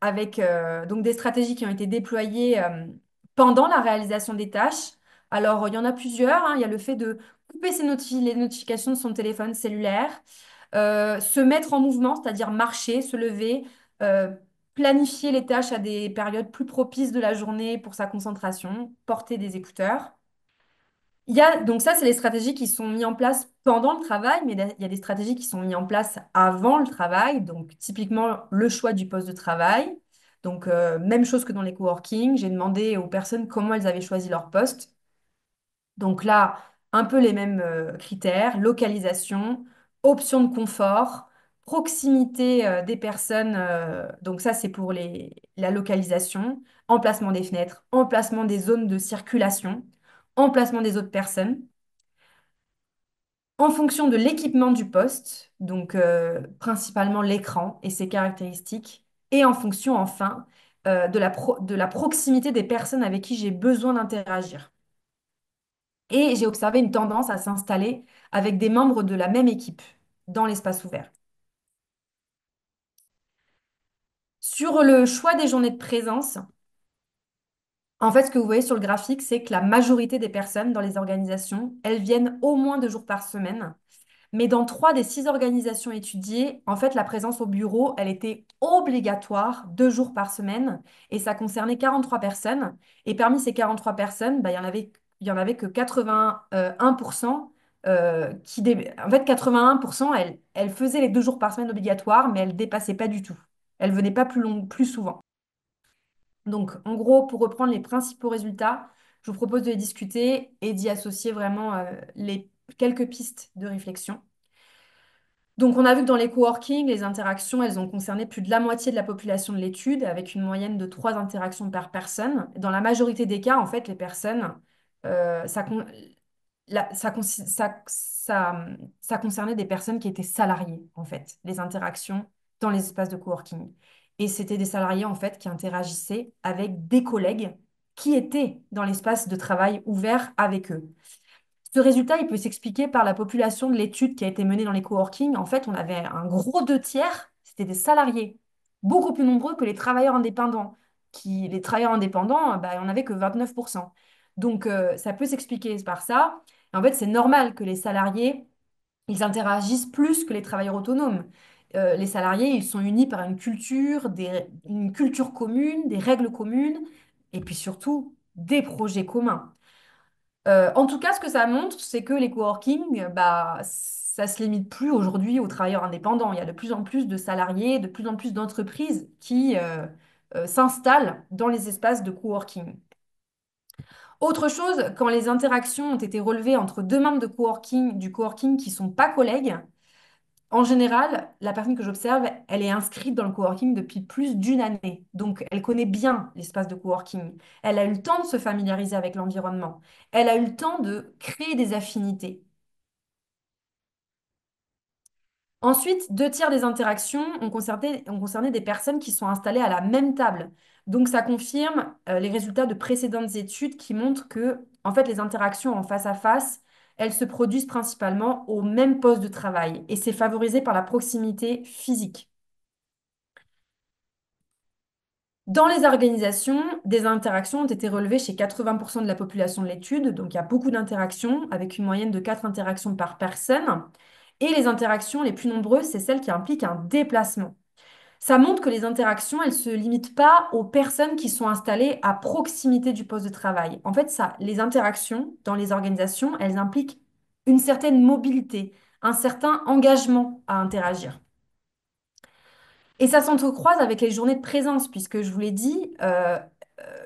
avec donc des stratégies qui ont été déployées pendant la réalisation des tâches. Alors, il y en a plusieurs. Il y a le fait de couper les notifications de son téléphone cellulaire, se mettre en mouvement, c'est-à-dire marcher, se lever, euh, planifier les tâches à des périodes plus propices de la journée pour sa concentration, porter des écouteurs. Donc ça, c'est les stratégies qui sont mises en place pendant le travail, mais il y a des stratégies qui sont mises en place avant le travail. Donc typiquement, le choix du poste de travail. Donc même chose que dans les coworking, j'ai demandé aux personnes comment elles avaient choisi leur poste. Donc là, un peu les mêmes critères, localisation, option de confort, proximité des personnes. Donc ça, c'est pour la localisation, emplacement des fenêtres, emplacement des zones de circulation, emplacement des autres personnes. En fonction de l'équipement du poste, donc principalement l'écran et ses caractéristiques, et en fonction enfin de la proximité des personnes avec qui j'ai besoin d'interagir. Et j'ai observé une tendance à s'installer avec des membres de la même équipe dans l'espace ouvert. Sur le choix des journées de présence, en fait, ce que vous voyez sur le graphique, c'est que la majorité des personnes dans les organisations, elles viennent au moins 2 jours par semaine. Mais dans 3 des 6 organisations étudiées, en fait, la présence au bureau, elle était obligatoire 2 jours par semaine et ça concernait 43 personnes. Et parmi ces 43 personnes, bah, il y en avait que 81% en fait, 81%, elles faisaient les 2 jours par semaine obligatoires, mais elles dépassaient pas du tout. Elles venaient pas plus souvent. Donc, en gros, pour reprendre les principaux résultats, je vous propose de les discuter et d'y associer vraiment les quelques pistes de réflexion. Donc, on a vu que dans les coworking, les interactions, elles ont concerné plus de la moitié de la population de l'étude, avec une moyenne de 3 interactions par personne. Dans la majorité des cas, en fait, les personnes, ça, con- la- ça concernait des personnes qui étaient salariées, en fait, les interactions dans les espaces de coworking. Et c'était des salariés, en fait, qui interagissaient avec des collègues qui étaient dans l'espace de travail ouvert avec eux. Ce résultat, il peut s'expliquer par la population de l'étude qui a été menée dans les coworking. En fait, on avait un gros 2 tiers, c'était des salariés, beaucoup plus nombreux que les travailleurs indépendants. Les travailleurs indépendants, bah, il n'y en avait que 29%. Donc, ça peut s'expliquer par ça. Et en fait, c'est normal que les salariés, ils interagissent plus que les travailleurs autonomes. Les salariés, ils sont unis par une culture, une culture commune, des règles communes, et puis surtout des projets communs. En tout cas, ce que ça montre, c'est que les coworking, bah, ça se limite plus aujourd'hui aux travailleurs indépendants. Il y a de plus en plus de salariés, de plus en plus d'entreprises qui s'installent dans les espaces de coworking. Autre chose, quand les interactions ont été relevées entre 2 membres du coworking qui ne sont pas collègues, en général, la personne que j'observe, elle est inscrite dans le coworking depuis plus d'1 année. Donc, elle connaît bien l'espace de coworking. Elle a eu le temps de se familiariser avec l'environnement. Elle a eu le temps de créer des affinités. Ensuite, 2 tiers des interactions ont concerné des personnes qui sont installées à la même table. Donc, ça confirme les résultats de précédentes études qui montrent que, en fait, les interactions en face à face, elles se produisent principalement au même poste de travail et c'est favorisé par la proximité physique. Dans les organisations, des interactions ont été relevées chez 80% de la population de l'étude, donc il y a beaucoup d'interactions, avec une moyenne de 4 interactions par personne. Et les interactions les plus nombreuses, c'est celles qui impliquent un déplacement. Ça montre que les interactions, elles ne se limitent pas aux personnes qui sont installées à proximité du poste de travail. En fait, les interactions dans les organisations, elles impliquent une certaine mobilité, un certain engagement à interagir. Et ça s'entrecroise avec les journées de présence, puisque je vous l'ai dit,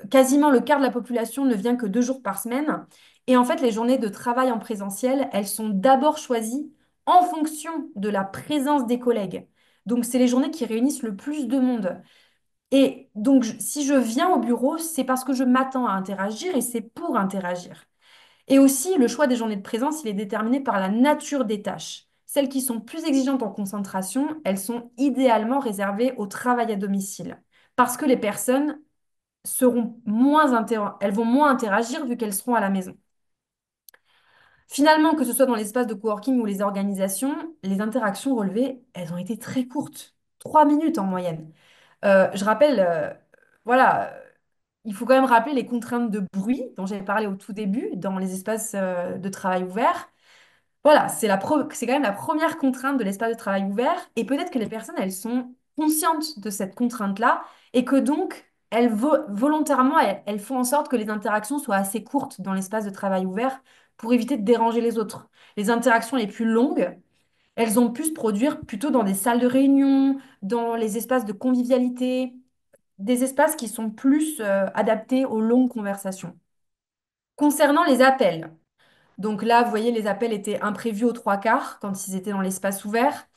quasiment le quart de la population ne vient que 2 jours par semaine. Et en fait, les journées de travail en présentiel, elles sont d'abord choisies en fonction de la présence des collègues. Donc, c'est les journées qui réunissent le plus de monde. Et donc, si je viens au bureau, c'est parce que je m'attends à interagir et c'est pour interagir. Et aussi, le choix des journées de présence, il est déterminé par la nature des tâches. Celles qui sont plus exigeantes en concentration, elles sont idéalement réservées au travail à domicile. Parce que les personnes elles vont moins interagir vu qu'elles seront à la maison. Finalement, que ce soit dans l'espace de coworking ou les organisations, les interactions relevées, elles ont été très courtes, 3 minutes en moyenne. Je rappelle, voilà, il faut quand même rappeler les contraintes de bruit dont j'avais parlé au tout début dans les espaces de travail ouverts. Voilà, c'est quand même la première contrainte de l'espace de travail ouvert. Et peut-être que les personnes, elles sont conscientes de cette contrainte-là et que donc, volontairement, elles font en sorte que les interactions soient assez courtes dans l'espace de travail ouvert pour éviter de déranger les autres. Les interactions les plus longues, elles ont pu se produire plutôt dans des salles de réunion, dans les espaces de convivialité, des espaces qui sont plus adaptés aux longues conversations. Concernant les appels, donc là, vous voyez, les appels étaient imprévus aux trois quarts quand ils étaient dans l'espace ouvert.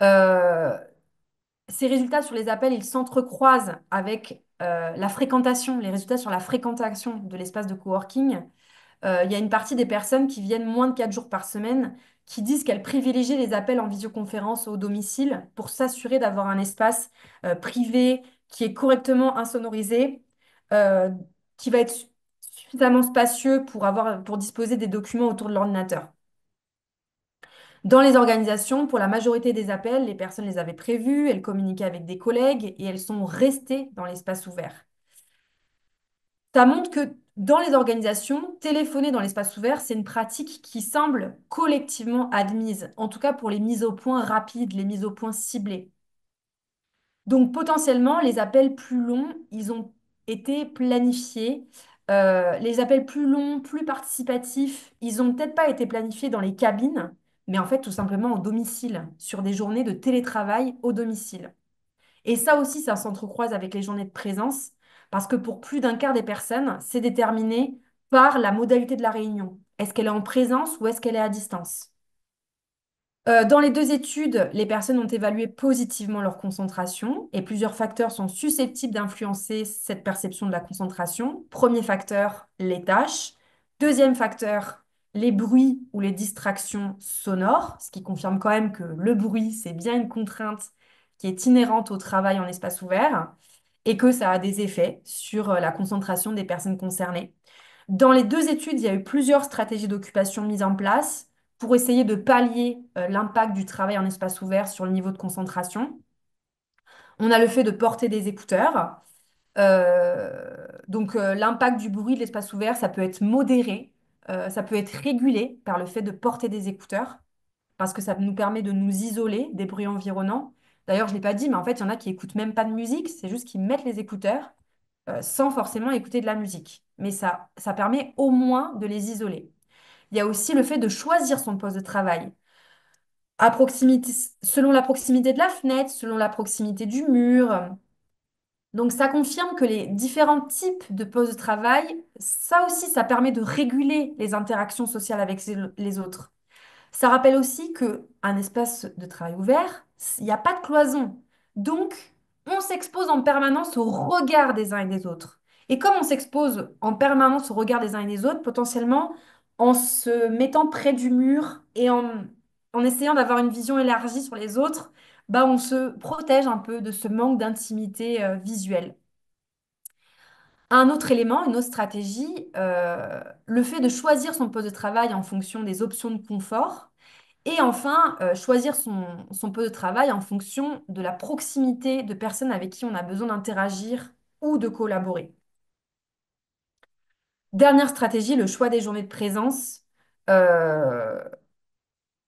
Euh, Ces résultats sur les appels, ils s'entrecroisent avec la fréquentation, les résultats sur la fréquentation de l'espace de coworking. Il y a une partie des personnes qui viennent moins de 4 jours par semaine qui disent qu'elles privilégient les appels en visioconférence au domicile pour s'assurer d'avoir un espace privé qui est correctement insonorisé, euh, qui va être suffisamment spacieux pour disposer des documents autour de l'ordinateur. Dans les organisations, pour la majorité des appels, les personnes les avaient prévus, elles communiquaient avec des collègues et elles sont restées dans l'espace ouvert. Ça montre que dans les organisations, téléphoner dans l'espace ouvert, c'est une pratique qui semble collectivement admise, en tout cas pour les mises au point rapides, les mises au point ciblées. Donc potentiellement, les appels plus longs, ils ont été planifiés. Les appels plus longs, plus participatifs, ils ont peut-être pas été planifiés dans les cabines, mais en fait tout simplement au domicile, sur des journées de télétravail au domicile. Et ça aussi, ça s'entrecroise avec les journées de présence, parce que pour plus d'un quart des personnes, c'est déterminé par la modalité de la réunion. Est-ce qu'elle est en présence ou est-ce qu'elle est à distance? Dans les deux études, les personnes ont évalué positivement leur concentration et plusieurs facteurs sont susceptibles d'influencer cette perception de la concentration. Premier facteur, les tâches. Deuxième facteur, les bruits ou les distractions sonores, ce qui confirme quand même que le bruit, c'est bien une contrainte qui est inhérente au travail en espace ouvert et que ça a des effets sur la concentration des personnes concernées. Dans les deux études, il y a eu plusieurs stratégies d'occupation mises en place pour essayer de pallier l'impact du travail en espace ouvert sur le niveau de concentration. On a le fait de porter des écouteurs. L'impact du bruit de l'espace ouvert, ça peut être modéré, ça peut être régulé par le fait de porter des écouteurs, parce que ça nous permet de nous isoler des bruits environnants. D'ailleurs, je ne l'ai pas dit, mais en fait, il y en a qui écoutent même pas de musique, c'est juste qu'ils mettent les écouteurs sans forcément écouter de la musique. Mais ça permet au moins de les isoler. Il y a aussi le fait de choisir son poste de travail à proximité, selon la proximité de la fenêtre, selon la proximité du mur. Donc ça confirme que les différents types de postes de travail, ça aussi, ça permet de réguler les interactions sociales avec les autres. Ça rappelle aussi qu'un espace de travail ouvert, il n'y a pas de cloison. Donc, on s'expose en permanence au regard des uns et des autres. Et comme on s'expose en permanence au regard des uns et des autres, potentiellement, en se mettant près du mur et en essayant d'avoir une vision élargie sur les autres, bah, on se protège un peu de ce manque d'intimité visuelle. Un autre élément, une autre stratégie, le fait de choisir son poste de travail en fonction des options de confort. Et enfin, choisir son poste de travail en fonction de la proximité de personnes avec qui on a besoin d'interagir ou de collaborer. Dernière stratégie, le choix des journées de présence. Euh,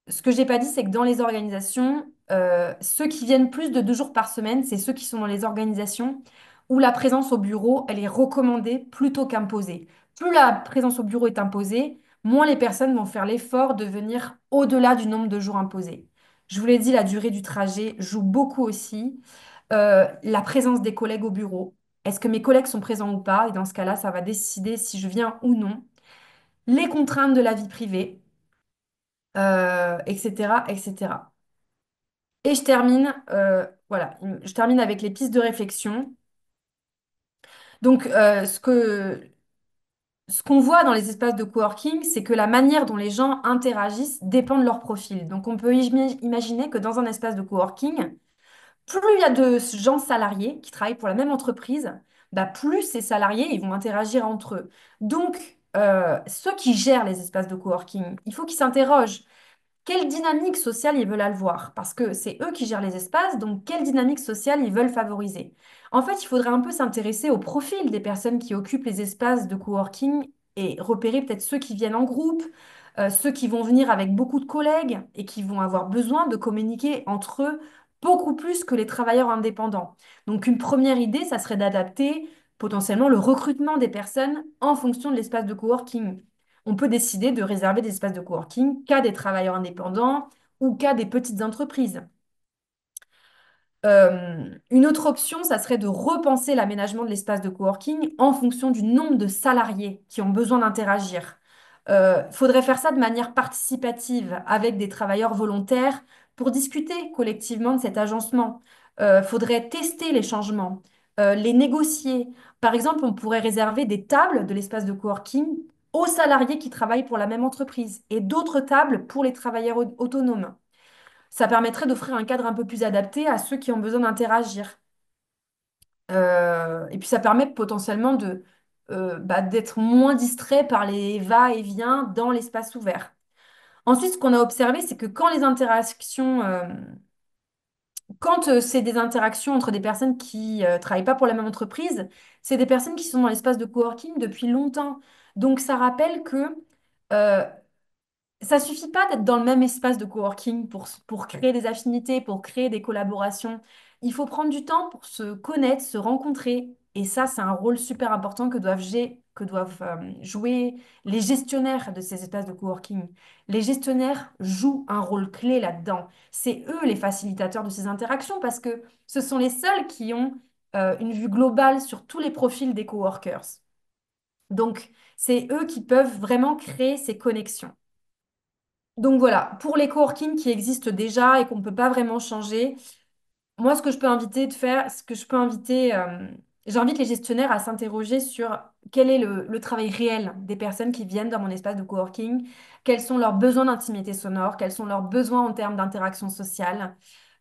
Ce que j'ai pas dit, c'est que dans les organisations, ceux qui viennent plus de 2 jours par semaine, c'est ceux qui sont dans les organisations où la présence au bureau, elle est recommandée plutôt qu'imposée. Plus la présence au bureau est imposée, moins les personnes vont faire l'effort de venir au-delà du nombre de jours imposés. Je vous l'ai dit, la durée du trajet joue beaucoup aussi. La présence des collègues au bureau. Est-ce que mes collègues sont présents ou pas? Et dans ce cas-là, ça va décider si je viens ou non. Les contraintes de la vie privée, etc., etc. Et voilà, je termine avec les pistes de réflexion. Donc, ce qu'on voit dans les espaces de coworking, c'est que la manière dont les gens interagissent dépend de leur profil. Donc, on peut imaginer que dans un espace de coworking, plus il y a de gens salariés qui travaillent pour la même entreprise, bah, plus ces salariés ils vont interagir entre eux. Donc, ceux qui gèrent les espaces de coworking, il faut qu'ils s'interrogent. Quelle dynamique sociale ils veulent avoir? Parce que c'est eux qui gèrent les espaces, donc quelle dynamique sociale ils veulent favoriser? En fait, il faudrait un peu s'intéresser au profil des personnes qui occupent les espaces de coworking et repérer peut-être ceux qui viennent en groupe, ceux qui vont venir avec beaucoup de collègues et qui vont avoir besoin de communiquer entre eux beaucoup plus que les travailleurs indépendants. Donc une première idée, ça serait d'adapter potentiellement le recrutement des personnes en fonction de l'espace de coworking. on peut décider de réserver des espaces de coworking qu'à des travailleurs indépendants ou qu'à des petites entreprises. Une autre option, ça serait de repenser l'aménagement de l'espace de coworking en fonction du nombre de salariés qui ont besoin d'interagir. Il faudrait faire ça de manière participative avec des travailleurs volontaires pour discuter collectivement de cet agencement. Il faudrait tester les changements, les négocier. Par exemple, on pourrait réserver des tables de l'espace de coworking aux salariés qui travaillent pour la même entreprise et d'autres tables pour les travailleurs autonomes. Ça permettrait d'offrir un cadre un peu plus adapté à ceux qui ont besoin d'interagir. Et puis ça permet potentiellement d'être moins distrait par les va-et-vient dans l'espace ouvert. Ensuite, ce qu'on a observé, c'est que quand c'est des interactions entre des personnes qui ne travaillent pas pour la même entreprise, c'est des personnes qui sont dans l'espace de coworking depuis longtemps. Donc ça rappelle que euh, ça suffit pas d'être dans le même espace de coworking pour créer des affinités, pour créer des collaborations. Il faut prendre du temps pour se connaître, se rencontrer. Et ça, c'est un rôle super important que doivent jouer les gestionnaires de ces espaces de coworking. Les gestionnaires jouent un rôle clé là-dedans. C'est eux les facilitateurs de ces interactions parce que ce sont les seuls qui ont une vue globale sur tous les profils des coworkers. Donc, c'est eux qui peuvent vraiment créer ces connexions. Donc voilà, pour les coworking qui existent déjà et qu'on ne peut pas vraiment changer, moi ce que je peux inviter de faire, ce que je peux inviter, j'invite les gestionnaires à s'interroger sur quel est le travail réel des personnes qui viennent dans mon espace de coworking, quels sont leurs besoins d'intimité sonore, quels sont leurs besoins en termes d'interaction sociale.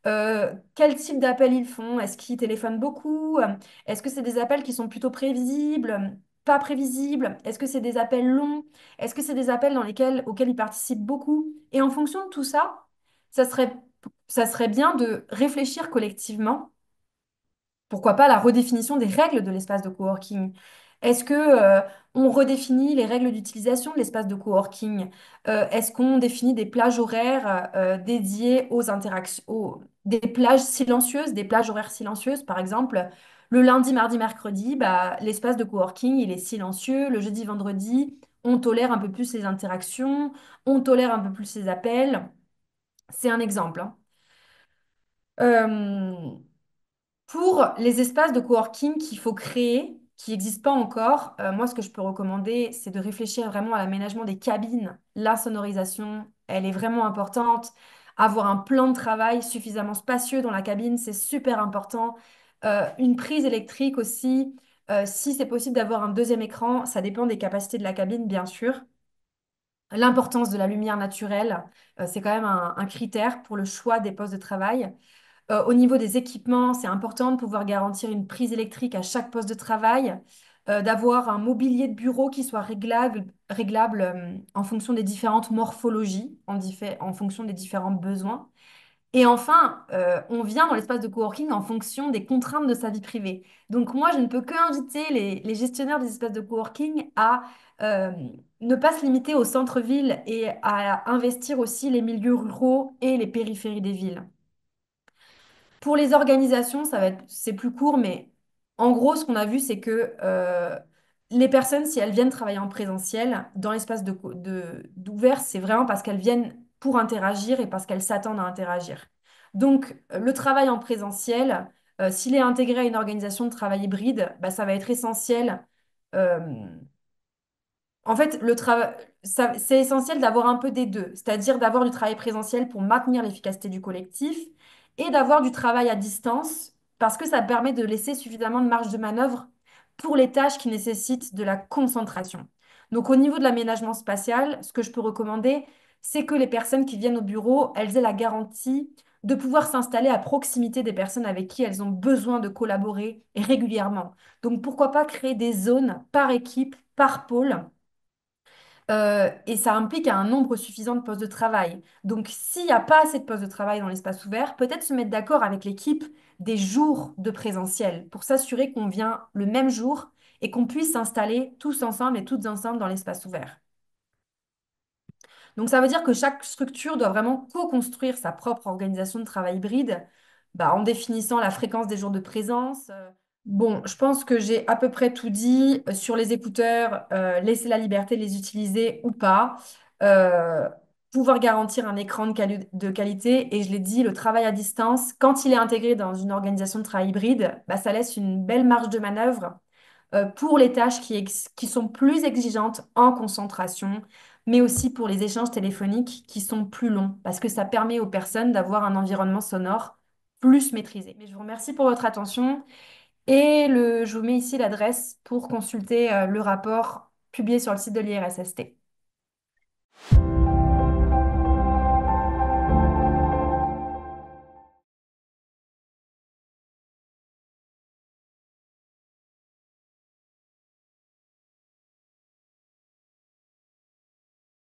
Quel type d'appels ils font? Est-ce qu'ils téléphonent beaucoup? Est-ce que c'est des appels qui sont plutôt prévisibles, pas prévisibles? Est-ce que c'est des appels longs? Est-ce que c'est des appels auxquels ils participent beaucoup? Et en fonction de tout ça, ça serait, ça serait bien de réfléchir collectivement pourquoi pas la redéfinition des règles de l'espace de coworking? Est-ce que, on redéfinit les règles d'utilisation de l'espace de coworking? Est-ce qu'on définit des plages horaires dédiées aux interactions, des plages silencieuses, des plages horaires silencieuses, par exemple? Le lundi, mardi, mercredi, bah, l'espace de coworking, il est silencieux. Le jeudi, vendredi, on tolère un peu plus les interactions, on tolère un peu plus les appels. C'est un exemple, hein. Euh, Pour les espaces de coworking qu'il faut créer, qui n'existent pas encore, moi, ce que je peux recommander, c'est de réfléchir vraiment à l'aménagement des cabines. La sonorisation, elle est vraiment importante. Avoir un plan de travail suffisamment spacieux dans la cabine, c'est super important. Une prise électrique aussi. Si c'est possible d'avoir un deuxième écran, ça dépend des capacités de la cabine, bien sûr. L'importance de la lumière naturelle, c'est quand même un critère pour le choix des postes de travail. Au niveau des équipements, c'est important de pouvoir garantir une prise électrique à chaque poste de travail, d'avoir un mobilier de bureau qui soit réglable en fonction des différentes morphologies, en fonction des différents besoins. Et enfin, on vient dans l'espace de coworking en fonction des contraintes de sa vie privée. Donc moi, je ne peux qu'inviter les gestionnaires des espaces de coworking à euh, ne pas se limiter au centre-ville et à investir aussi les milieux ruraux et les périphéries des villes. Pour les organisations, c'est plus court, mais en gros, ce qu'on a vu, c'est que les personnes, si elles viennent travailler en présentiel dans l'espace d'ouvert, c'est vraiment parce qu'elles viennent pour interagir et parce qu'elles s'attendent à interagir. Donc, le travail en présentiel, s'il est intégré à une organisation de travail hybride, bah, ça va être essentiel. euh, En fait, c'est essentiel d'avoir un peu des deux, c'est-à-dire d'avoir du travail présentiel pour maintenir l'efficacité du collectif et d'avoir du travail à distance parce que ça permet de laisser suffisamment de marge de manœuvre pour les tâches qui nécessitent de la concentration. Donc, au niveau de l'aménagement spatial, ce que je peux recommander, c'est que les personnes qui viennent au bureau, elles aient la garantie de pouvoir s'installer à proximité des personnes avec qui elles ont besoin de collaborer régulièrement. Donc, pourquoi pas créer des zones par équipe, par pôle et ça implique un nombre suffisant de postes de travail. Donc, s'il n'y a pas assez de postes de travail dans l'espace ouvert, peut-être se mettre d'accord avec l'équipe des jours de présentiel pour s'assurer qu'on vient le même jour et qu'on puisse s'installer tous ensemble et toutes ensemble dans l'espace ouvert. Donc, ça veut dire que chaque structure doit vraiment co-construire sa propre organisation de travail hybride, bah, en définissant la fréquence des jours de présence. Bon, je pense que j'ai à peu près tout dit sur les écouteurs, laisser la liberté de les utiliser ou pas, euh, pouvoir garantir un écran de qualité et je l'ai dit, le travail à distance, quand il est intégré dans une organisation de travail hybride, bah, ça laisse une belle marge de manœuvre pour les tâches qui sont plus exigeantes en concentration, mais aussi pour les échanges téléphoniques qui sont plus longs, parce que ça permet aux personnes d'avoir un environnement sonore plus maîtrisé. Mais je vous remercie pour votre attention je vous mets ici l'adresse pour consulter le rapport publié sur le site de l'IRSST.